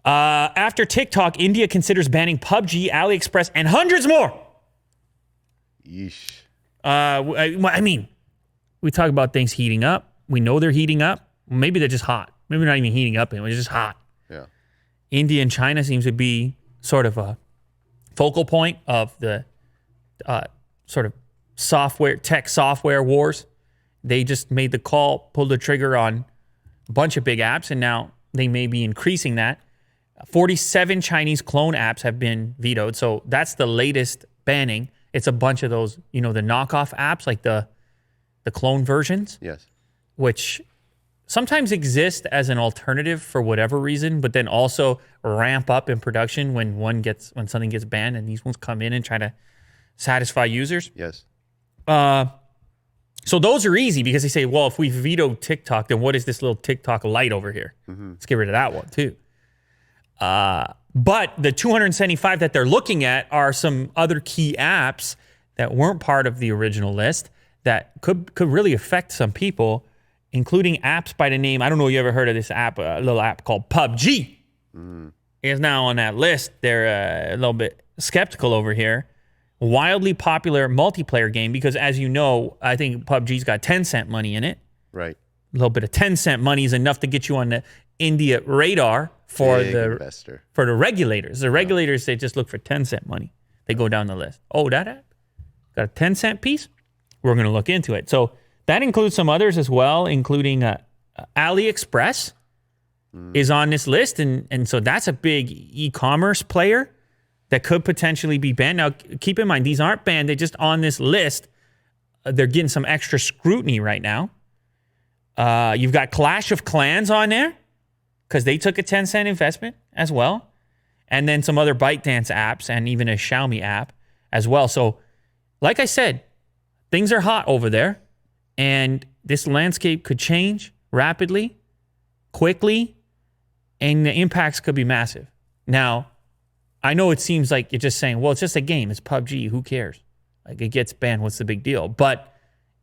After TikTok, India considers banning PUBG, AliExpress, and hundreds more. Yeesh. I mean, we talk about things heating up. We know they're heating up. Maybe they're just hot. Maybe they're not even heating up anymore. It's just hot. Yeah. India and China seems to be sort of a focal point of the sort of tech software wars. They just made the call, pulled the trigger on a bunch of big apps, and now they may be increasing that. 47 Chinese clone apps have been vetoed. So that's the latest banning. It's a bunch of those, the knockoff apps, like the clone versions. Yes. Which sometimes exist as an alternative for whatever reason, but then also ramp up in production when something gets banned, and these ones come in and try to satisfy users. Yes. So those are easy because they say, well, if we veto TikTok, then what is this little TikTok light over here? Mm-hmm. Let's get rid of that one too. But the 275 that they're looking at are some other key apps that weren't part of the original list that could really affect some people, including apps by the name, I don't know if you ever heard of this app, a little app called PUBG. Is now on that list. They're a little bit skeptical over here. Wildly popular multiplayer game because, as you know, I think PUBG's got 10-cent money in it. Right. A little bit of 10-cent money is enough to get you on the India radar for investor. For the regulators. The regulators, they just look for 10-cent money. They go down the list. Oh, that app got a 10-cent piece? We're going to look into it. So that includes some others as well, including AliExpress is on this list. And so that's a big e-commerce player that could potentially be banned. Now, keep in mind, these aren't banned. They're just on this list. They're getting some extra scrutiny right now. You've got Clash of Clans on there because they took a 10-cent investment as well. And then some other ByteDance apps and even a Xiaomi app as well. So, like I said, things are hot over there. And this landscape could change rapidly, quickly, and the impacts could be massive. Now, I know it seems like you're just saying, well, it's just a game. It's PUBG. Who cares? Like, it gets banned. What's the big deal? But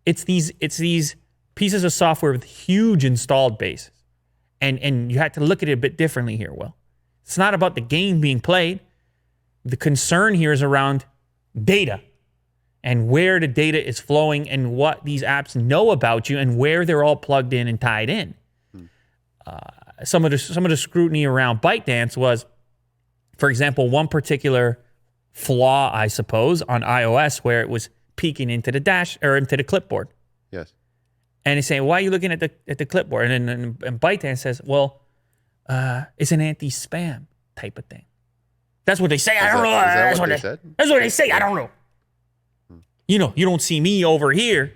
it's these pieces of software with huge installed bases. And you had to look at it a bit differently here, Will. It's not about the game being played. The concern here is around data and where the data is flowing and what these apps know about you and where they're all plugged in and tied in. Some of the scrutiny around ByteDance was, for example, one particular flaw, I suppose, on iOS where it was peeking into the dash or into the clipboard. Yes. And they say, why are you looking at the clipboard? And ByteDance says, well, it's an anti-spam type of thing. That's what they say. I don't know. That's what they said? That's what they say. I don't know. You don't see me over here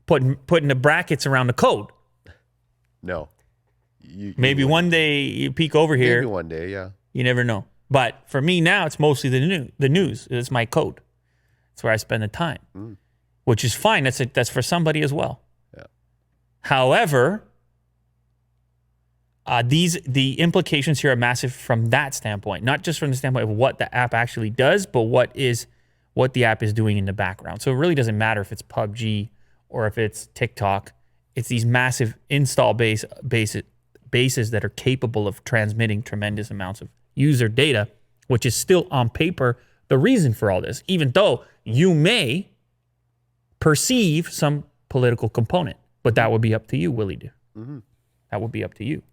putting the brackets around the code. No. Maybe one day you peek over here. Maybe one day, yeah. You never know. But for me now, it's mostly the news. It's my code. It's where I spend the time, which is fine. That's for somebody as well. Yeah. However, the implications here are massive from that standpoint, not just from the standpoint of what the app actually does, but what the app is doing in the background. So it really doesn't matter if it's PUBG or if it's TikTok. It's these massive install bases that are capable of transmitting tremendous amounts of user data, which is still on paper the reason for all this, even though you may perceive some political component. But that would be up to you, Willie. That would be up to you.